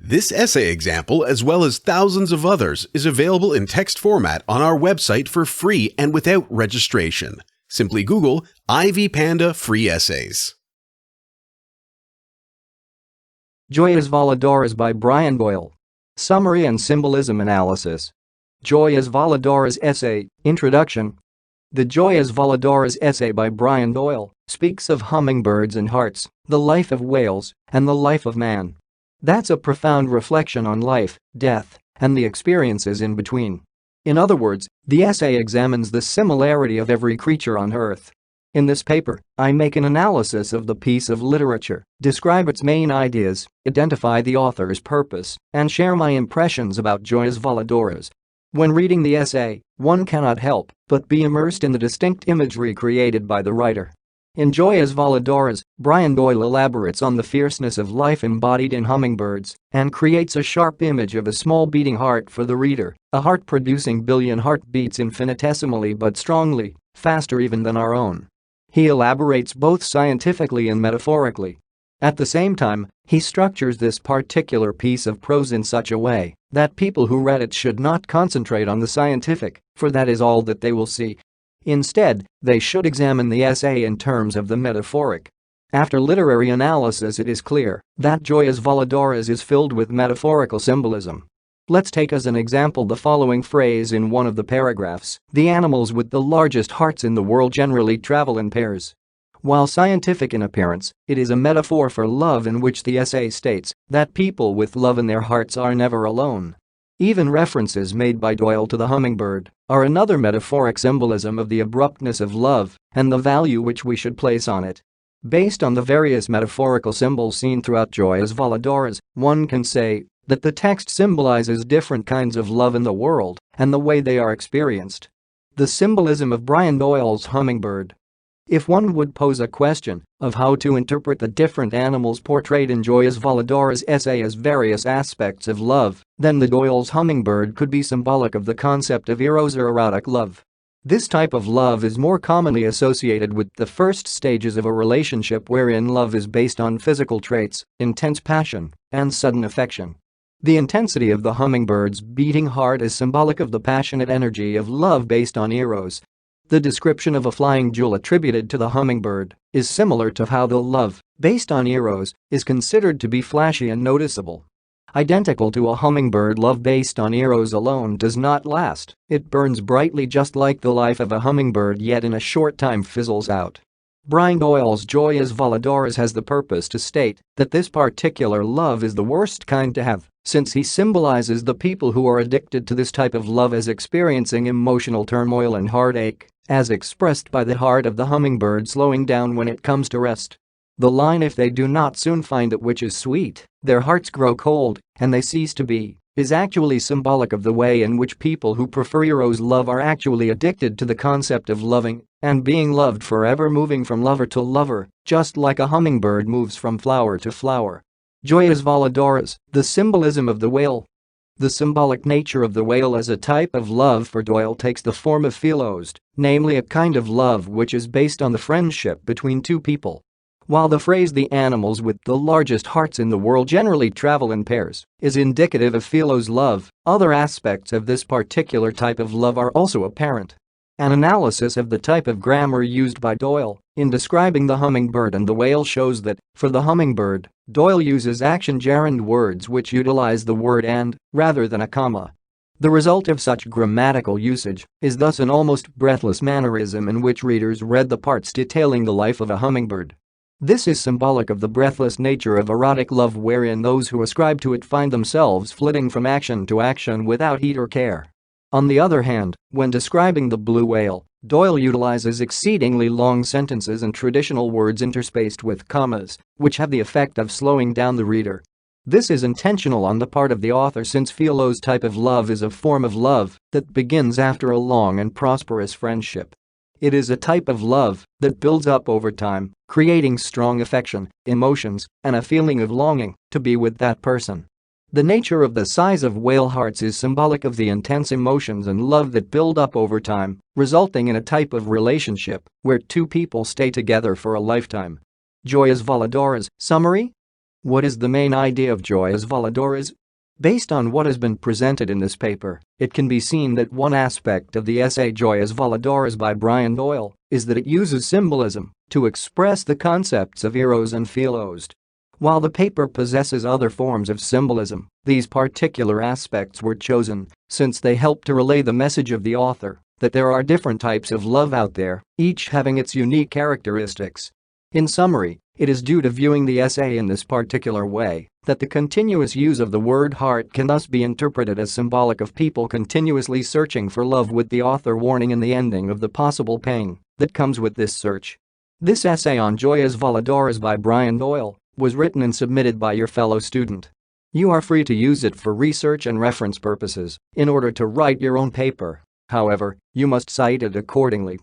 This essay example, as well as thousands of others, is available in text format on our website for free and without registration. Simply Google IvyPanda Free Essays. Joyas Voladoras by Brian Doyle. Summary and Symbolism Analysis. Joyas Voladoras Essay, Introduction. The Joyas Voladoras essay by Brian Doyle speaks of hummingbirds and hearts, the life of whales, and the life of man. That's a profound reflection on life, death, and the experiences in between. In other words, the essay examines the similarity of every creature on Earth. In this paper, I make an analysis of the piece of literature, describe its main ideas, identify the author's purpose, and share my impressions about Joyas Voladoras. When reading the essay, one cannot help but be immersed in the distinct imagery created by the writer. In Joyas Voladoras, Brian Doyle elaborates on the fierceness of life embodied in hummingbirds and creates a sharp image of a small beating heart for the reader, a heart producing billion heartbeats infinitesimally but strongly, faster even than our own. He elaborates both scientifically and metaphorically. At the same time, he structures this particular piece of prose in such a way that people who read it should not concentrate on the scientific, for that is all that they will see. Instead, they should examine the essay in terms of the metaphoric. After literary analysis, it is clear that Joyas Voladoras is filled with metaphorical symbolism. Let's take as an example the following phrase in one of the paragraphs: "The animals with the largest hearts in the world generally travel in pairs." While scientific in appearance, it is a metaphor for love in which the essay states that people with love in their hearts are never alone. Even references made by Doyle to the hummingbird are another metaphoric symbolism of the abruptness of love and the value which we should place on it. Based on the various metaphorical symbols seen throughout Joyas Voladoras, one can say that the text symbolizes different kinds of love in the world and the way they are experienced. The symbolism of Brian Doyle's hummingbird. If one would pose a question of how to interpret the different animals portrayed in Joyas Voladoras' essay as various aspects of love, then the Doyle's hummingbird could be symbolic of the concept of eros or erotic love. This type of love is more commonly associated with the first stages of a relationship wherein love is based on physical traits, intense passion, and sudden affection. The intensity of the hummingbird's beating heart is symbolic of the passionate energy of love based on eros. The description of a flying jewel attributed to the hummingbird is similar to how the love, based on eros, is considered to be flashy and noticeable. Identical to a hummingbird, love based on eros alone does not last. It burns brightly just like the life of a hummingbird, yet in a short time fizzles out. Brian Doyle's Joyas Voladoras has the purpose to state that this particular love is the worst kind to have, since he symbolizes the people who are addicted to this type of love as experiencing emotional turmoil and heartache, as expressed by the heart of the hummingbird slowing down when it comes to rest. The line "if they do not soon find it which is sweet, their hearts grow cold, and they cease to be," is actually symbolic of the way in which people who prefer eros love are actually addicted to the concept of loving and being loved, forever moving from lover to lover, just like a hummingbird moves from flower to flower. Joyas Voladoras, the symbolism of the whale. The symbolic nature of the whale as a type of love for Doyle takes the form of philos, namely a kind of love which is based on the friendship between two people. While the phrase "the animals with the largest hearts in the world generally travel in pairs" is indicative of philos love, other aspects of this particular type of love are also apparent. An analysis of the type of grammar used by Doyle in describing the hummingbird and the whale shows that, for the hummingbird, Doyle uses action-gerund words which utilize the word "and" rather than a comma. The result of such grammatical usage is thus an almost breathless mannerism in which readers read the parts detailing the life of a hummingbird. This is symbolic of the breathless nature of erotic love, wherein those who ascribe to it find themselves flitting from action to action without heed or care. On the other hand, when describing the blue whale, Doyle utilizes exceedingly long sentences and traditional words interspaced with commas, which have the effect of slowing down the reader. This is intentional on the part of the author, since philos type of love is a form of love that begins after a long and prosperous friendship. It is a type of love that builds up over time, creating strong affection, emotions, and a feeling of longing to be with that person. The nature of the size of whale hearts is symbolic of the intense emotions and love that build up over time, resulting in a type of relationship where two people stay together for a lifetime. Joyas Voladoras summary. What is the main idea of Joyas Voladores? Based on what has been presented in this paper, it can be seen that one aspect of the essay Joyas Voladores by Brian Doyle is that it uses symbolism to express the concepts of eros and philos. While the paper possesses other forms of symbolism, these particular aspects were chosen since they help to relay the message of the author that there are different types of love out there, each having its unique characteristics. In summary, it is due to viewing the essay in this particular way that the continuous use of the word heart can thus be interpreted as symbolic of people continuously searching for love, with the author warning in the ending of the possible pain that comes with this search. This essay on Joyas Voladores by Brian Doyle was written and submitted by your fellow student. You are free to use it for research and reference purposes in order to write your own paper. However, you must cite it accordingly.